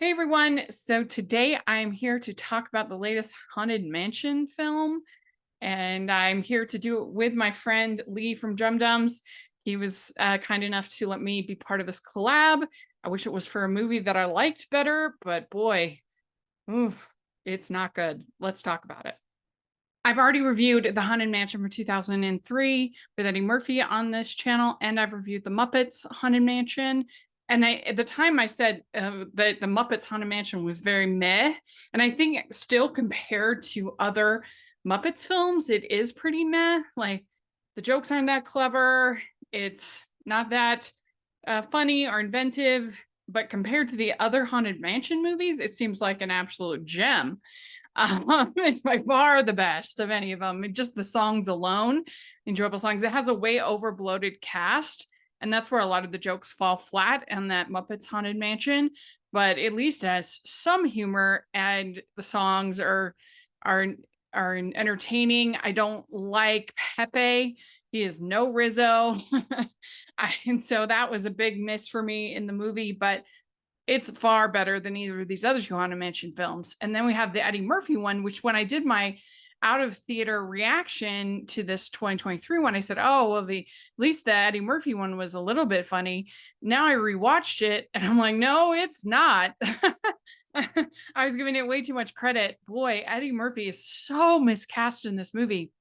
Hey everyone, so today I'm here to talk about the latest Haunted Mansion film, and I'm here to do it with my friend Lee from Drumdums. He was kind enough to let me be part of this collab. I wish it was for a movie that I liked better, but boy, oof, it's not good. Let's talk about it. I've already reviewed The Haunted Mansion from 2003 with Eddie Murphy on this channel, and I've reviewed The Muppets Haunted Mansion. And at the time I said that The Muppets Haunted Mansion was very meh. And I think still compared to other Muppets films, it is pretty meh. Like the jokes aren't that clever. It's not that funny or inventive. But compared to the other Haunted Mansion movies, it seems like an absolute gem. It's by far the best of any of them. Just the songs alone, enjoyable songs. It has a way over bloated cast, and that's where a lot of the jokes fall flat in that Muppets Haunted Mansion. But at least it has some humor, and the songs are are entertaining. I don't like Pepe. He is no Rizzo. And so that was a big miss for me in the movie, but it's far better than either of these other two Haunted Mansion films. And then we have the Eddie Murphy one, which when I did my out of theater reaction to this 2023 one, I said, oh, well, at least the Eddie Murphy one was a little bit funny. Now I rewatched it and I'm like, no, it's not. I was giving it way too much credit. Boy, Eddie Murphy is so miscast in this movie.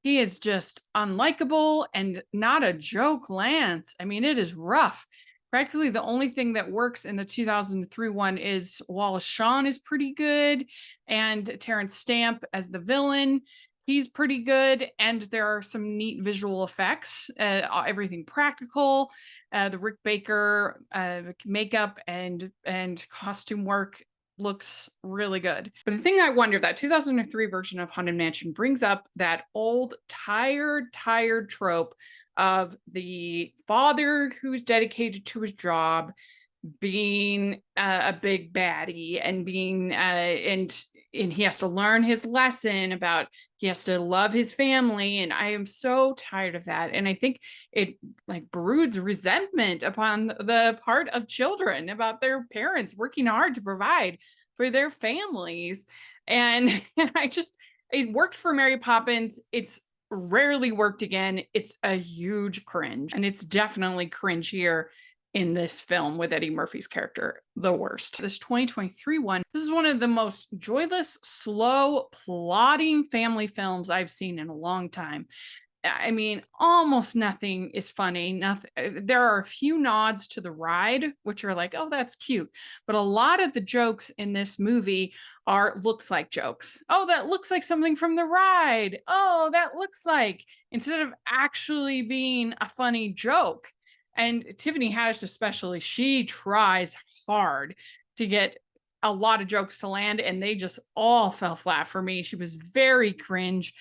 He is just unlikable and not a joke lands. I mean, it is rough. Practically the only thing that works in the 2003 one is Wallace Shawn is pretty good, and Terrence Stamp as the villain. He's pretty good, and there are some neat visual effects. Everything practical, the Rick Baker makeup and costume work looks really good. But the thing I wonder, that 2003 version of Haunted Mansion brings up that old tired trope of the father who's dedicated to his job being a big baddie and being and he has to learn his lesson about he has to love his family, and I am so tired of that. And I think it like broods resentment upon the part of children about their parents working hard to provide for their families. And I just it worked for Mary Poppins. It's rarely worked again. It's a huge cringe, and it's definitely cringe here in this film with Eddie Murphy's character, the worst. This 2023 one, this is one of the most joyless, slow, plodding family films I've seen in a long time. I mean, almost nothing is funny. Nothing. There are a few nods to the ride, which are like, oh, that's cute. But a lot of the jokes in this movie are looks like jokes. Oh, that looks like something from the ride. Oh, that looks like, instead of actually being a funny joke. And Tiffany Haddish especially, she tries hard to get a lot of jokes to land, and they just all fell flat for me. She was very cringe.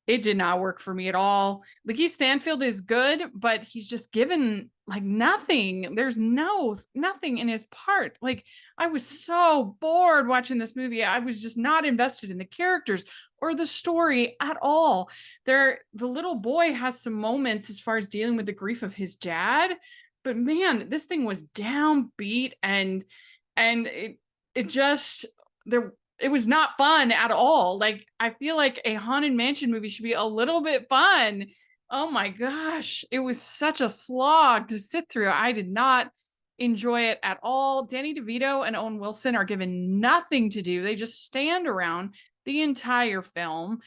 It did not work for me at all. Lakeith Stanfield is good, but he's just given like nothing. There's nothing in his part. Like, I was so bored watching this movie. I was just not invested in the characters or the story at all. The little boy has some moments as far as dealing with the grief of his dad, but man, this thing was downbeat, and it just there it was not fun at all. Like, I feel like a Haunted Mansion movie should be a little bit fun. Oh my gosh, it was such a slog to sit through. I did not enjoy it at all. Danny DeVito and Owen Wilson are given nothing to do. They just stand around the entire film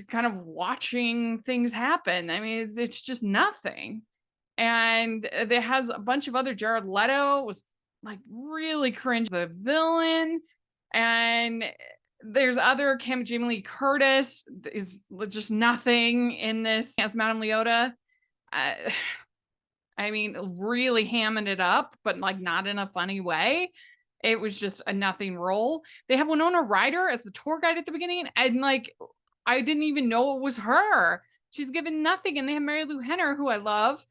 kind of watching things happen. I mean, it's just nothing. And there has a bunch of other, Jared Leto was like really cringe, the villain. And there's other Jamie Lee Curtis is just nothing in this as Madame Leota. Uh, I mean, really hamming it up, but like not in a funny way. It was just a nothing role. They have Winona Ryder as the tour guide at the beginning, and like I didn't even know it was her. She's given nothing, and they have Mary Lou Henner, who I love,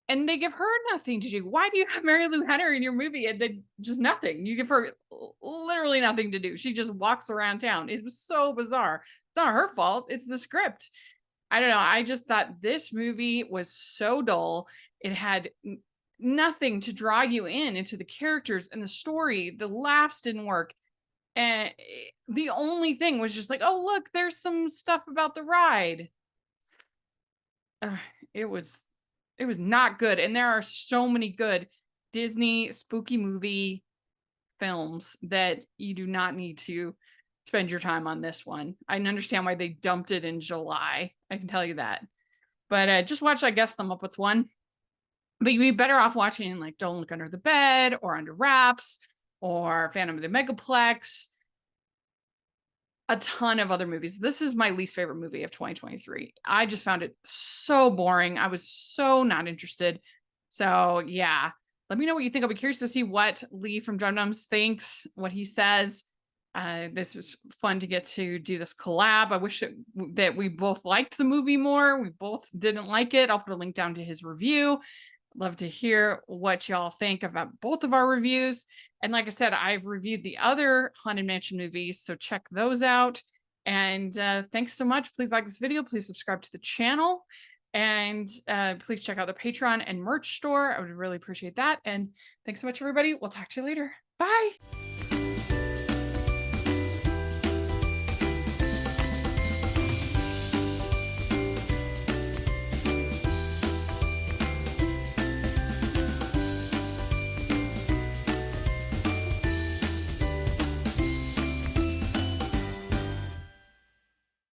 and they give her nothing to do. Why do you have Mary Lou Henner in your movie and then just nothing? You give her literally nothing to do. She just walks around town. It was so bizarre. It's not her fault. It's the script. I don't know. I just thought this movie was so dull. It had nothing to draw you in into the characters and the story. The laughs didn't work. And the only thing was just like, oh, look, there's some stuff about the ride. Ugh, it was it was not good. And there are so many good Disney spooky movie films that you do not need to spend your time on this one. I understand why they dumped it in July. I can tell you that. But just watch, I guess, the Muppets one. But you'd be better off watching like Don't Look Under the Bed or Under Wraps or Phantom of the Megaplex. A ton of other movies. This is my least favorite movie of 2023. I just found it so boring. I was so not interested. So yeah, let me know what you think. I'll be curious to see what Lee from Drumdums thinks, what he says. This is fun to get to do this collab. I wish that we both liked the movie more. We both didn't like it. I'll put a link down to his review. Love to hear what y'all think about both of our reviews. And like I said, I've reviewed the other Haunted Mansion movies, so check those out. And thanks so much. Please like this video. Please subscribe to the channel. And please check out the Patreon and merch store. I would really appreciate that. And thanks so much, everybody. We'll talk to you later. Bye.